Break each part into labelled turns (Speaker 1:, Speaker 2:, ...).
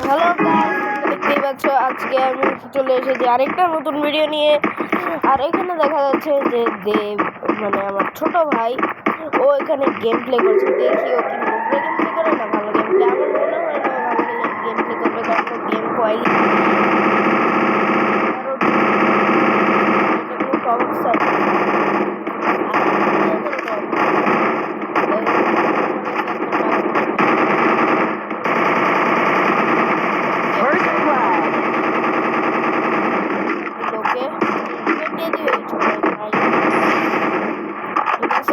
Speaker 1: Hello guys, তোমরা দেখতেই পাচ্ছ আজকে আমি চলে এসেছি আরেকটা নতুন ভিডিও নিয়ে। আর এখানে দেখা যাচ্ছে যে দেব মানে আমার ছোট ভাই, ও এখানে গেম প্লে করছে। দেখি ও কি নোংরা গেম প্লে করে না ভালো গেম প্লে। আমার মনে হয় না ও ভালো গেম প্লে করবে, কারণ ও game quality top of side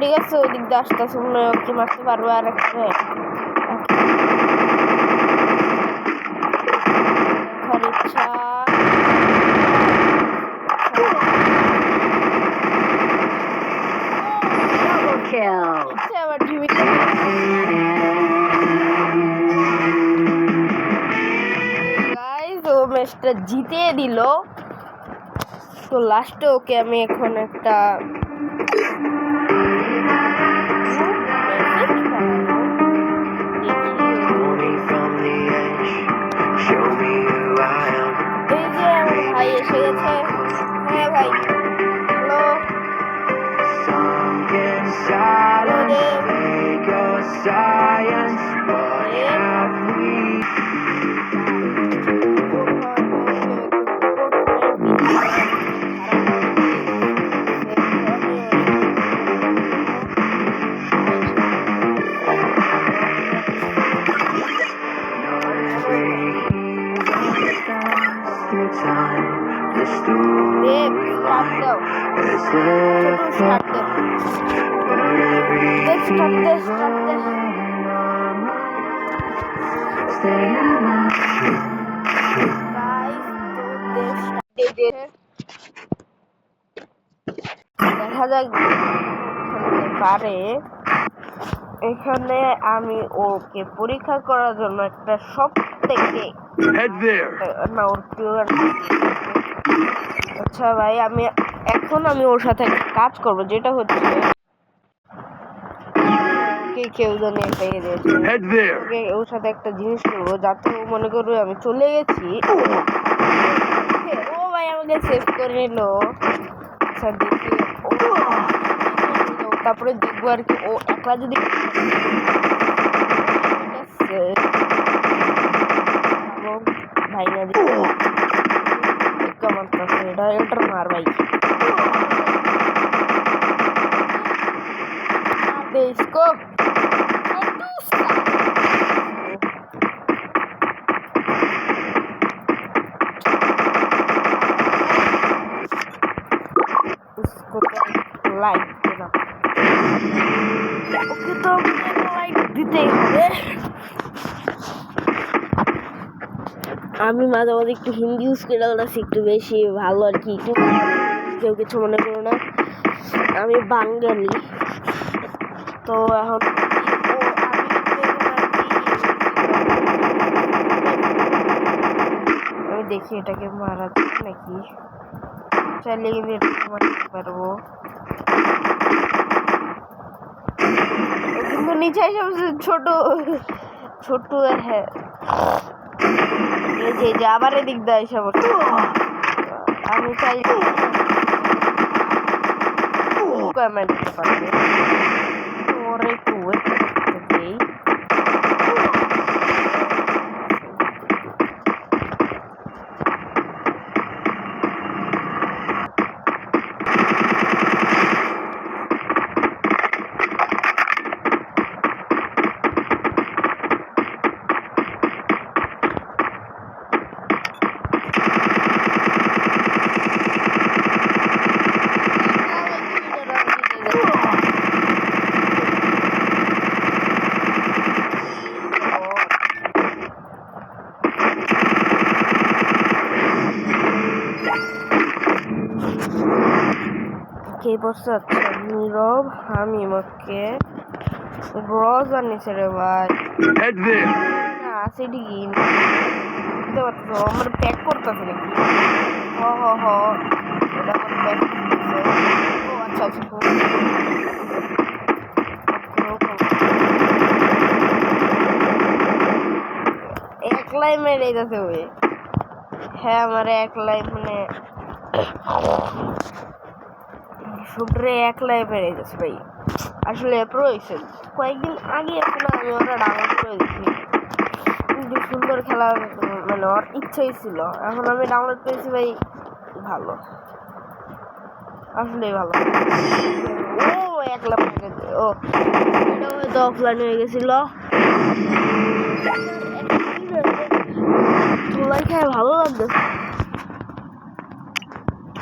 Speaker 1: ঠিক আছে। ওই দিক দিয়ে আসতেছে মনে হয়, কি মারতে পারবে আর একটা ইচ্ছা। আবার টিভি ও ম্যাচটা জিতিয়ে দিল। তো লাস্টে ওকে আমি এখন একটা ভাই এসে গেছে। হ্যাঁ ভাই, দেখা যাক পারে। এখানে আমি ওকে পরীক্ষা করার জন্য একটা সব থেকে না ওর আচ্ছা ভাই, আমি ওর সাথে একটা কাজ করবো, যেটা হচ্ছে কেউ জানি ওর সাথে একটা জিনিস করবো, যাতে ও মনে করবে আমি চলে গেছি। ও ভাই আমাকে সেভ করে নিল। আচ্ছা দেখি, তারপরে দেখবো আর কি ও একলা যদি ভাই না কেমন এটা মার ভাই। इसको लाइक देना। ओके, तो लाइक দিতে হবে। আমি মাঝে মাঝে একটু হিন্দি ইউজ করে বলছি, একটু বেশি ভালো আর কি। কেউ কিছু মনে করো না, আমি বাঙালি। তো এখন আমি দেখি এটাকে মারা যায় নাকি, চাইলে কিন্তু এটাকে মারতে পারবো। কিন্তু নিচে সবচেয়ে ছোট ছোট। হ্যাঁ, এই যে আবার এদিক দেয় সব। আমি চাই মারতে পারবে ওরে কুয়ে দেই। কে বসে? আচ্ছা নীরব হামিম। ওকে, গ্রজ আর নিচে রে ভাই আছে ঠিকই। আমার প্যাক করতেছে নাকি? হ হ হ, এটা আমার প্যাক করতেছে। ও আচ্ছা আচ্ছা, একলাই মেরে যাচ্ছে ওই। হ্যাঁ আমার একলাই মানে শুটরে একলাই মেরে যাচ্ছে ভাই। আসলে প্রো হয়েছে কয়েকদিন আগে এখন আমি ওরা ডাউনলোড করে দিচ্ছি, কিন্তু সুন্দর খেলা মানে ওর ইচ্ছাই ছিল, এখন আমি ডাউনলোড করেছি ভাই। ভালো, আসলেই ভালো। ও একলা ও এটা হয়তো অফলাইন হয়ে গেছিল। তোলাই খায় ভালো লাগছে।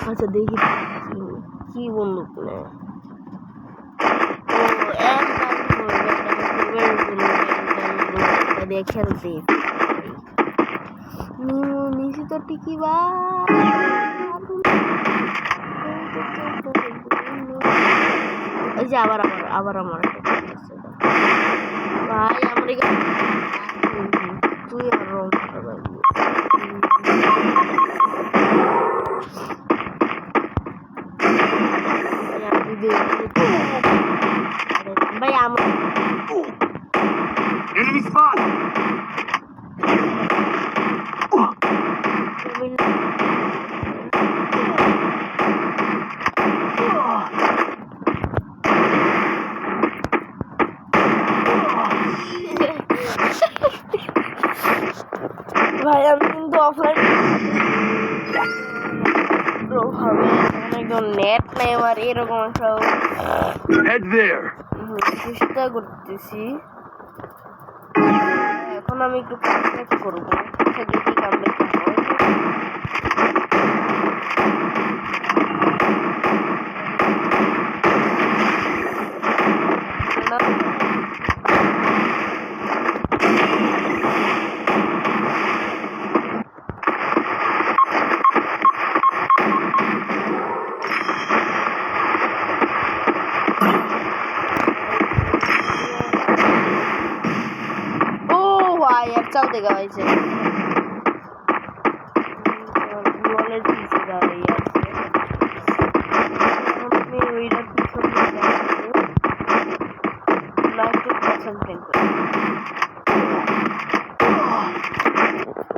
Speaker 1: আচ্ছা দেখি কি বন্দুক না, দিয়ে খেলতে নিচে তো টিকি বা ওই যে আবার আমার ভাই আমার তুই আর ভাই আমার enemy spot ভাই আমি কিন্তু অফলাইন হবে একদম নেট নাই আমার এরকম সব চেষ্টা করতেছি। এখন আমি একটু কামব্যাক করবো, দেখি কামব্যাক चलते गाइस वॉलेट पीछे जा रही है हमें वीडियो पीछे जा रही है 90%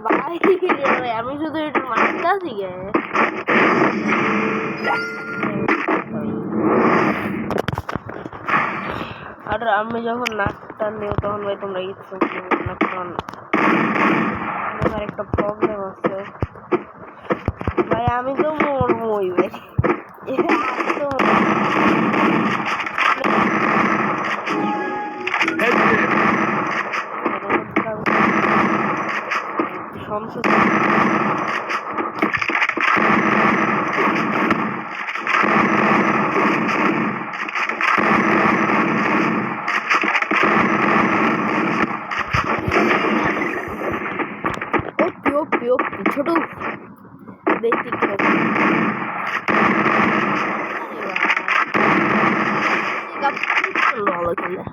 Speaker 1: भाई ये আমি শুধু এটা মারতাছি গে আর আমি যখন নাকটা নিও তখন ভাই তোমরা ইচ্ছা না, কারণ আমার একটা প্রবলেম আছে ভাই, আমি তো মরবই ভাই। ছোট দেখতে ভালো খেলে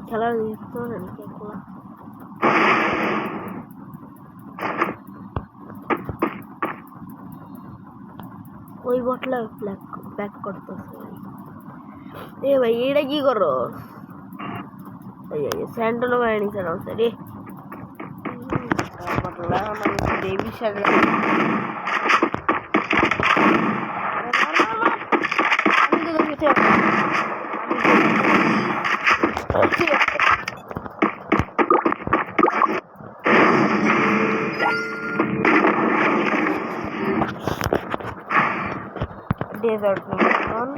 Speaker 1: খেলার ওই বটলা ব্যাক করতেছে এ ভাই, এটা কি করো? স্যান্ডলো বানিয়ে নিচে নামছে রে বটলা মানে দেবী সাথে desert number 1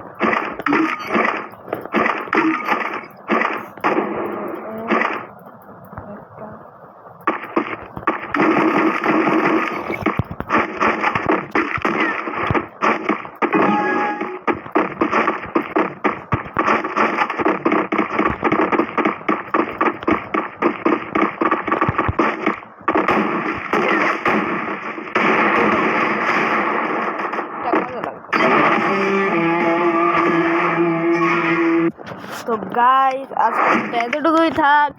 Speaker 1: টাকা লাগবে তো গাইস আজকে এতটুকুই থাক।